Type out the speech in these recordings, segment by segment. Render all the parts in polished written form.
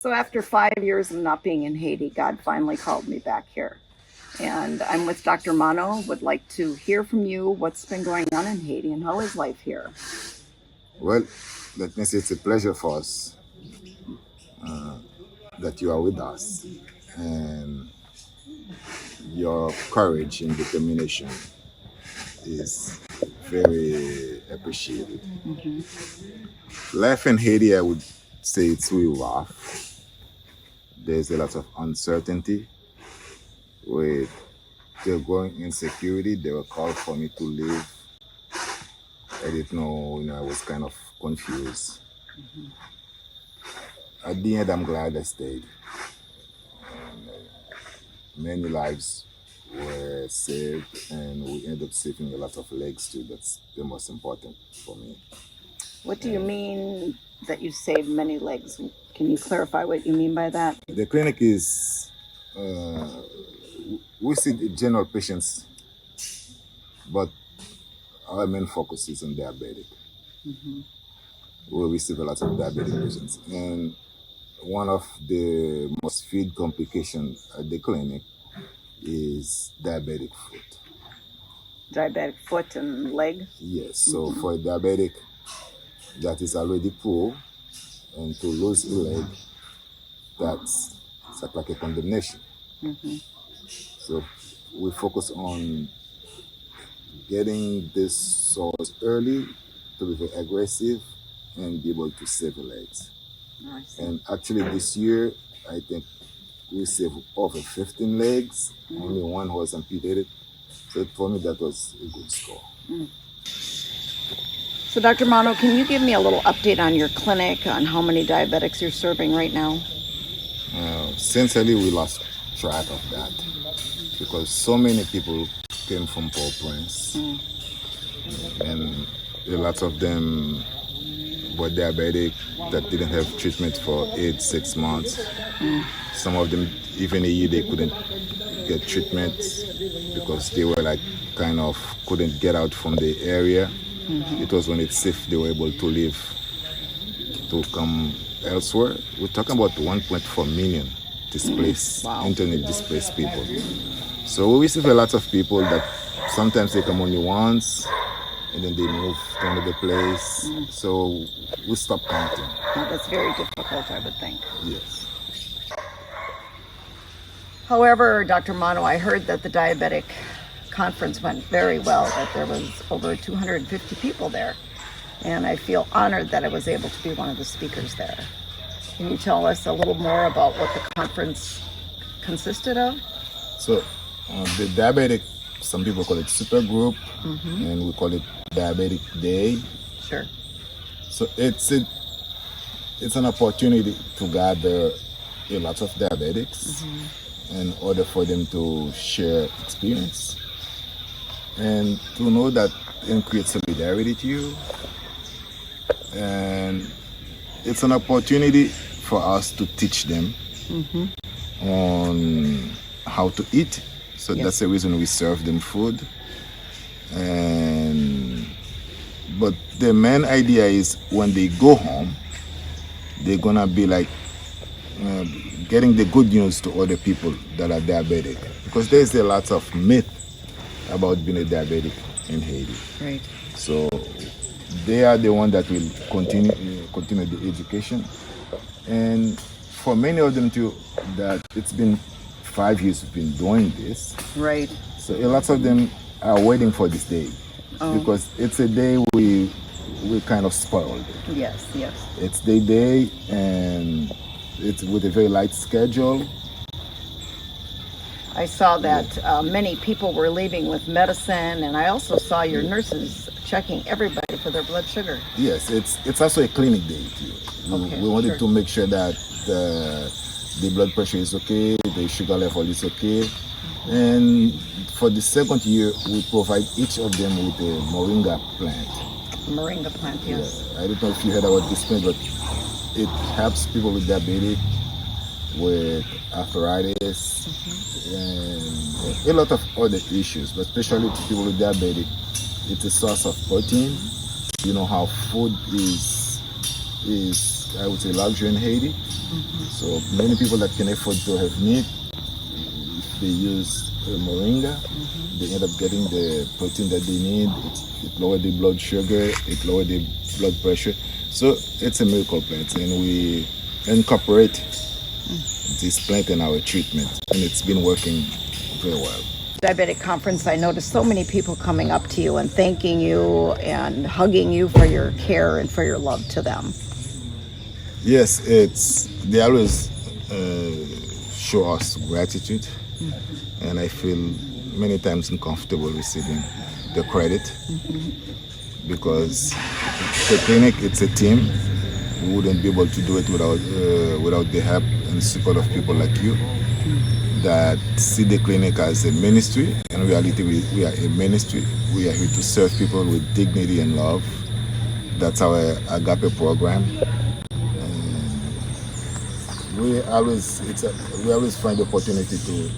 So after 5 years of not being in Haiti, God finally called me back here. And I'm with Dr. Manno. Would like to hear from you what's been going on in Haiti and how is life here? Well, let me say it's a pleasure for us that you are with us, and your courage and determination is very appreciated. Life in Haiti, I would say it's really rough. There's a lot of uncertainty with the growing insecurity. They were called for me to leave. I didn't know, I was kind of confused. At the end, I'm glad I stayed. Many lives were saved, and we ended up saving a lot of legs too. That's the most important for me. What do you mean that you saved many legs? Can you clarify what you mean by that? The clinic is, we see the general patients, but our main focus is on diabetic. We receive a lot of diabetic patients. And one of the most feared complications at the clinic is diabetic foot. Diabetic foot and leg? Yes, so for a diabetic that is already poor, and to lose a leg, that's like a condemnation. So we focus on getting this source early to be very aggressive and be able to save the legs. Nice. And actually this year, I think we saved over 15 legs, only one was amputated. So for me, that was a good score. So Dr. Manno, can you give me a little update on your clinic, on how many diabetics you're serving right now? Sincerely, we lost track of that because so many people came from Port-au-Prince, and a lot of them were diabetic that didn't have treatment for 6 months. Some of them, even a year, they couldn't get treatment because they were like kind of couldn't get out from the area. It was when it's safe they were able to leave to come elsewhere. We're talking about 1.4 million displaced, internally displaced people. So we receive a lot of people that sometimes they come only once and then they move to another place. So we stop counting. Well, that's very difficult, I would think. Yes. However, Dr. Manno, I heard that the diabetic conference went very well, that there was over 250 people there. And I feel honored that I was able to be one of the speakers there. Can you tell us a little more about what the conference consisted of? So the diabetic, some people call it super group, and we call it diabetic day. Sure. So it's an opportunity to gather a lot of diabetics in order for them to share experience and to know that and create solidarity to you. And it's an opportunity for us to teach them on how to eat. So that's the reason we serve them food. But the main idea is when they go home, they're gonna be like getting the good news to other people that are diabetic, because there's a lot of myth about being a diabetic in Haiti. Right. So they are the one that will continue the education, and for many of them too, that it's been 5 years we've been doing this. Right. So a lot of them are waiting for this day because it's a day we kind of spoiled. Yes, yes. It's their day, and it's with a very light schedule. I saw that many people were leaving with medicine, and I also saw your nurses checking everybody for their blood sugar. Yes, it's also a clinic day too. We wanted to make sure that the blood pressure is okay, the sugar level is okay. And for the second year, we provide each of them with a moringa plant. Moringa plant, yes. Yeah. I don't know if you heard about this plant, but it helps people with diabetes, with arthritis, and a lot of other issues, but especially to people with diabetes. It's a source of protein. You know how food is I would say, luxury in Haiti. So many people that can afford to have meat, if they use moringa, they end up getting the protein that they need. It lowers the blood sugar, it lowers the blood pressure. So it's a miracle plant, and we incorporate this plant in our treatment, and it's been working very well. Diabetic conference, I noticed so many people coming up to you and thanking you and hugging you for your care and for your love to them. Yes, they always show us gratitude, and I feel many times uncomfortable receiving the credit because the clinic, it's a team. We wouldn't be able to do it without the help and support of people like you that see the clinic as a ministry. In reality, we are a ministry. We are here to serve people with dignity and love. That's our Agape program. We always find the opportunity to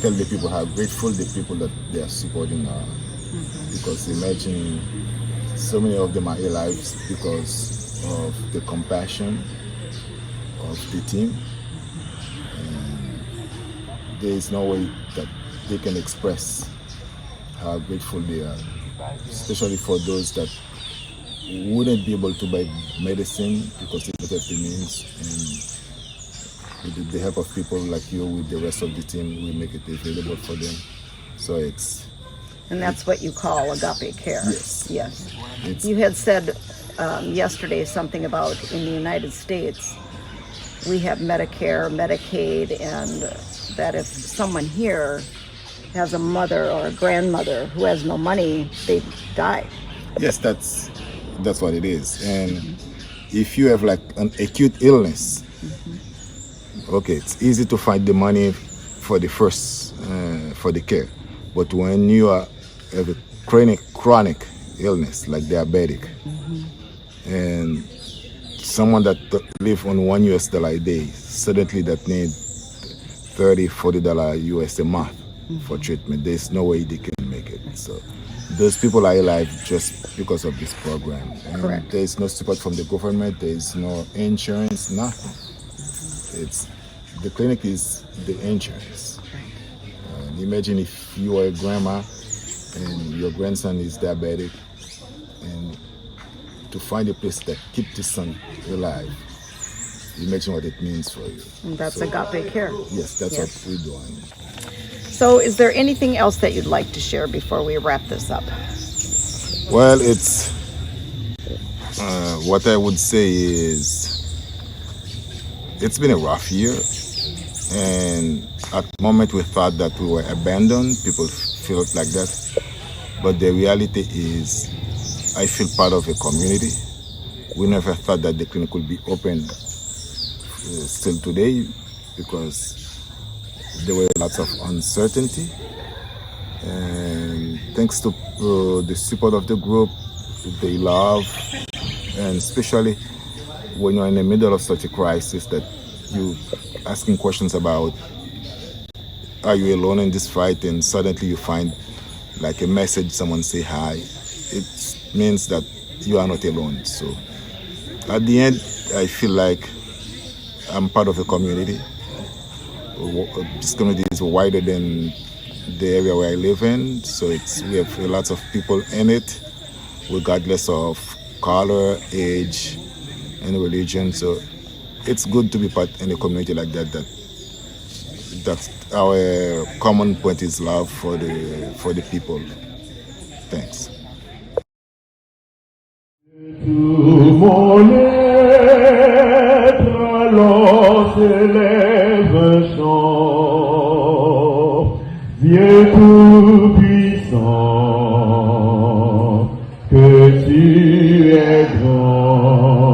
tell the people how grateful the people that they are supporting are. Because imagine so many of them are alive because of the compassion of the team. And there is no way that they can express how grateful they are, especially for those that wouldn't be able to buy medicine because they don't have the means. And with the help of people like you, with the rest of the team, we make it available for them. So And that's what you call agape care. Yes. Yes. You had said yesterday something about in the United States, we have Medicare, Medicaid, and that if someone here has a mother or a grandmother who has no money, they die. Yes, that's what it is. And if you have like an acute illness, okay, it's easy to find the money for the first for the care. But when you have a chronic illness like diabetic, and someone that live on $1 a day, suddenly that need $30-40 US a month for treatment, there's no way they can make it. So those people are alive just because of this program. And Correct. there's no support from the government, there's no insurance, nothing. The clinic is the insurance. And imagine if you are a grandma and your grandson is diabetic, and to find a place that keep the son alive, imagine what it means for you. And that's agape care. Yes, that's Yes. what we're doing. So is there anything else that you'd like to share before we wrap this up? Well, it's what I would say is it's been a rough year, and at the moment we thought that we were abandoned. People feel it like that, but the reality is I feel part of a community. We never thought that the clinic would be open still today because there were lots of uncertainty, and thanks to the support of the group, they love, and especially when you're in the middle of such a crisis that you asking questions about are you alone in this fight, and suddenly you find like a message, someone say hi, it means that you are not alone. So at the end I feel like I'm part of a community. This community is wider than the area where I live in, so we have lots of people in it regardless of color, age, and religion. So it's good to be part in a community like that. That's our common point is love for the people. Thanks. Dieu tout-puissant, que tu es grand,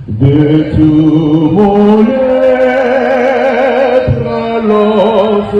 de tout mon être, alors